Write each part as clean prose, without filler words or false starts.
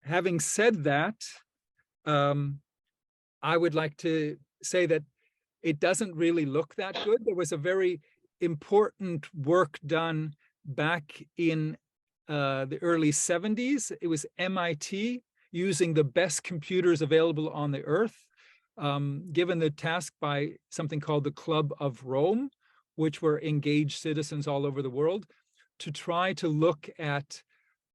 Having said that, I would like to say that it doesn't really look that good. There was a very important work done back in the early 70s. It was MIT using the best computers available on the earth, given the task by something called the Club of Rome, which were engaged citizens all over the world, to try to look at,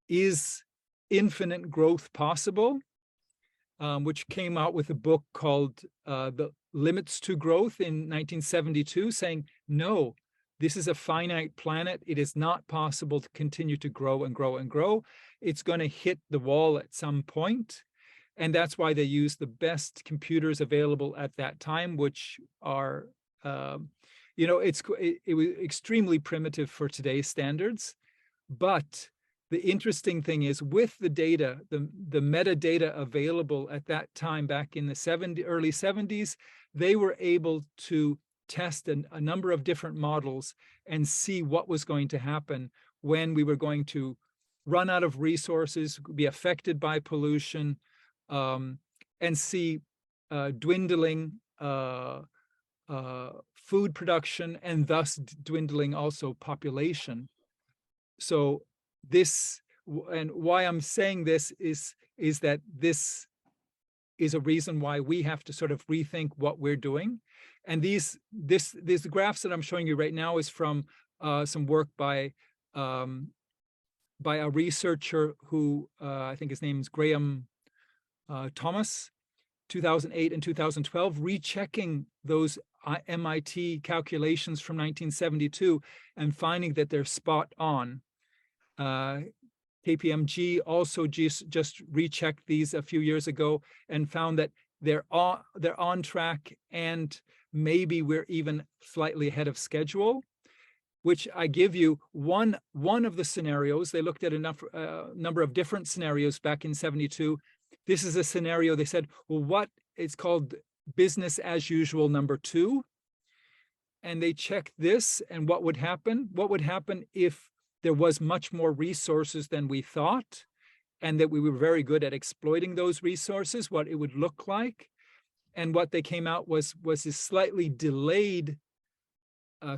is infinite growth possible? Which came out with a book called The Limits to Growth in 1972, saying, no, this is a finite planet. It is not possible to continue to grow and grow and grow. It's going to hit the wall at some point. And that's why they use the best computers available at that time, which are, it was extremely primitive for today's standards. But the interesting thing is, with the data, the metadata available at that time back in the early 70s, they were able to test a number of different models and see what was going to happen when we were going to run out of resources, be affected by pollution, and see dwindling food production, and thus dwindling also population. So this, and why I'm saying this is that this is a reason why we have to sort of rethink what we're doing. And these graphs that I'm showing you right now is from some work by a researcher who I think his name is Graham Thomas, 2008 and 2012, rechecking those MIT calculations from 1972 and finding that they're spot on. KPMG also just rechecked these a few years ago and found that they're on track, and maybe we're even slightly ahead of schedule, which I give you one of the scenarios. They looked at a number of different scenarios back in 72. This is a scenario, they said, well, what it's called business as usual number 2. And they checked this, and what would happen? What would happen if there was much more resources than we thought, and that we were very good at exploiting those resources, what it would look like? And what they came out was a slightly delayed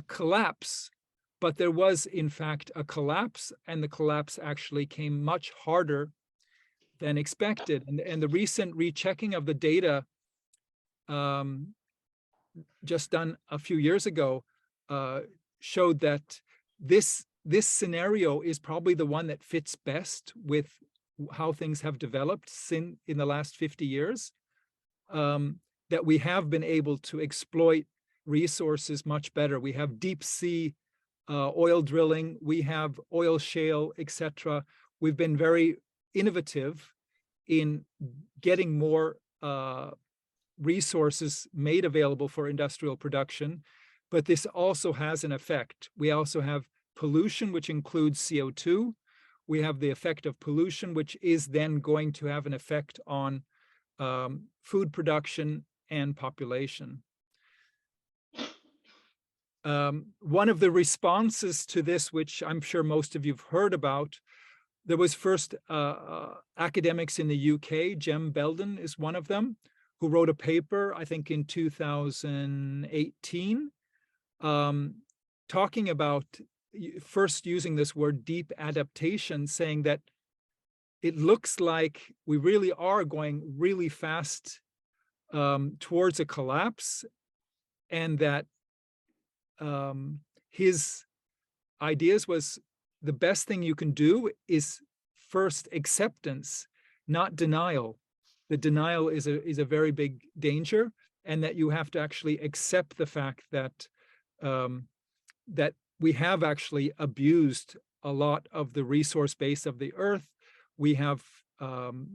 collapse, but there was in fact a collapse, and the collapse actually came much harder than expected. And the recent rechecking of the data just done a few years ago showed that this scenario is probably the one that fits best with how things have developed in the last 50 years, that we have been able to exploit resources much better. We have deep sea oil drilling, we have oil shale, etc. We've been very innovative in getting more resources made available for industrial production, but this also has an effect. We also have pollution, which includes CO2. We have the effect of pollution, which is then going to have an effect on food production and population. One of the responses to this, which I'm sure most of you've heard about, there was first academics in the UK, Jem Belden is one of them, who wrote a paper, I think in 2018, talking about first using this word deep adaptation, saying that it looks like we really are going really fast towards a collapse, and that his ideas was the best thing you can do is first acceptance, not denial. The denial is a very big danger, and that you have to actually accept the fact that that we have actually abused a lot of the resource base of the earth. We have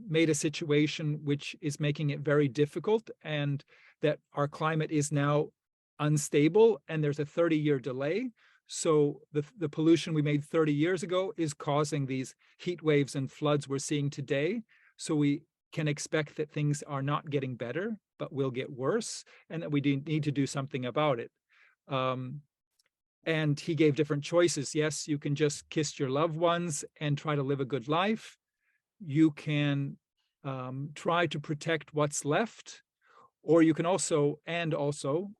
made a situation which is making it very difficult, and that our climate is now unstable, and there's a 30-year delay. So the pollution we made 30 years ago is causing these heat waves and floods we're seeing today. So we can expect that things are not getting better, but will get worse, and that we need to do something about it. And he gave different choices. Yes, you can just kiss your loved ones and try to live a good life. You can try to protect what's left, or you can also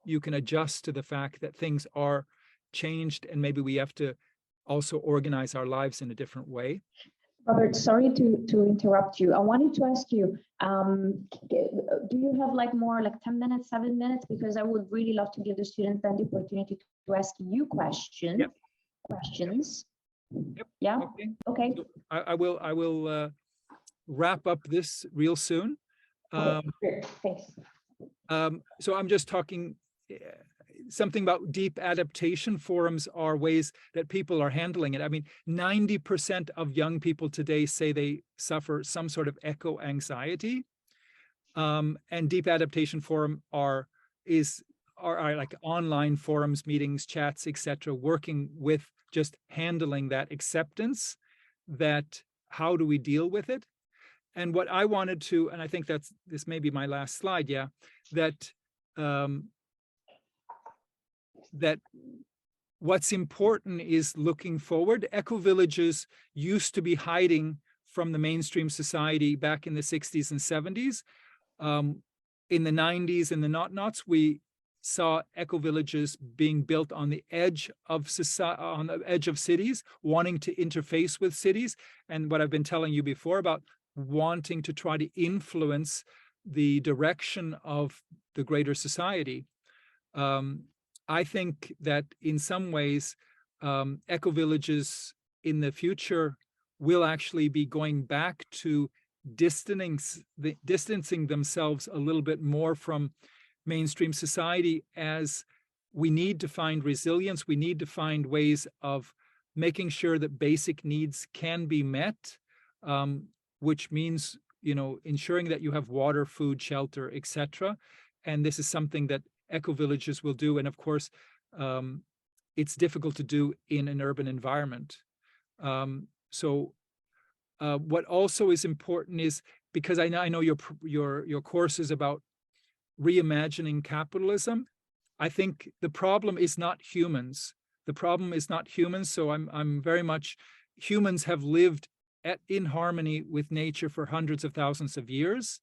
you can adjust to the fact that things are changed and maybe we have to also organize our lives in a different way. Robert, sorry to interrupt you. I wanted to ask you, do you have like more like 10 minutes, 7 minutes? Because I would really love to give the students then the opportunity to ask you questions. Yep. Yep. Yeah. Okay. So I will wrap up this real soon. Okay, great. Thanks. So I'm just talking something about deep adaptation forums are ways that people are handling it. I mean, 90% of young people today say they suffer some sort of eco-anxiety. And deep adaptation forum are like online forums, meetings, chats, etc., working with just handling that acceptance, that how do we deal with it? And what I wanted to, and I think this may be my last slide, yeah, that that what's important is looking forward. Ecovillages used to be hiding from the mainstream society back in the 60s and 70s. In the 90s and the not-nots, we saw ecovillages being built on the edge of society, on the edge of cities, wanting to interface with cities. And what I've been telling you before about wanting to try to influence the direction of the greater society. I think that in some ways, ecovillages in the future will actually be going back to distancing themselves a little bit more from mainstream society, as we need to find resilience. We need to find ways of making sure that basic needs can be met, which means, ensuring that you have water, food, shelter, etc. And this is something that ecovillages will do. And of course, it's difficult to do in an urban environment. What also is important is, because I know your course is about reimagining capitalism. I think the problem is not humans. The problem is not humans. So I'm very much, humans have lived in harmony with nature for hundreds of thousands of years.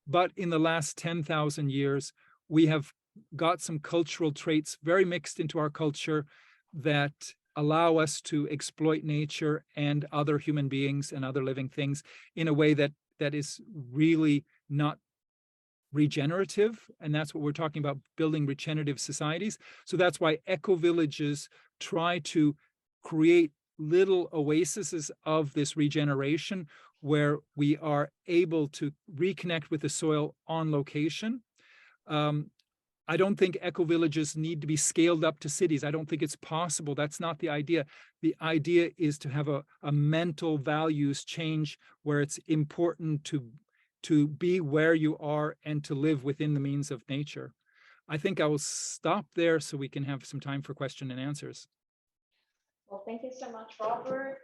But in the last 10,000 years, we have got some cultural traits very mixed into our culture that allow us to exploit nature and other human beings and other living things in a way that is really not regenerative. And that's what we're talking about, building regenerative societies. So that's why ecovillages try to create little oases of this regeneration where we are able to reconnect with the soil on location. I don't think ecovillages need to be scaled up to cities. I don't think it's possible. That's not the idea. The idea is to have a mental values change where it's important to be where you are and to live within the means of nature. I think I will stop there so we can have some time for question and answers. Well, thank you so much, Robert.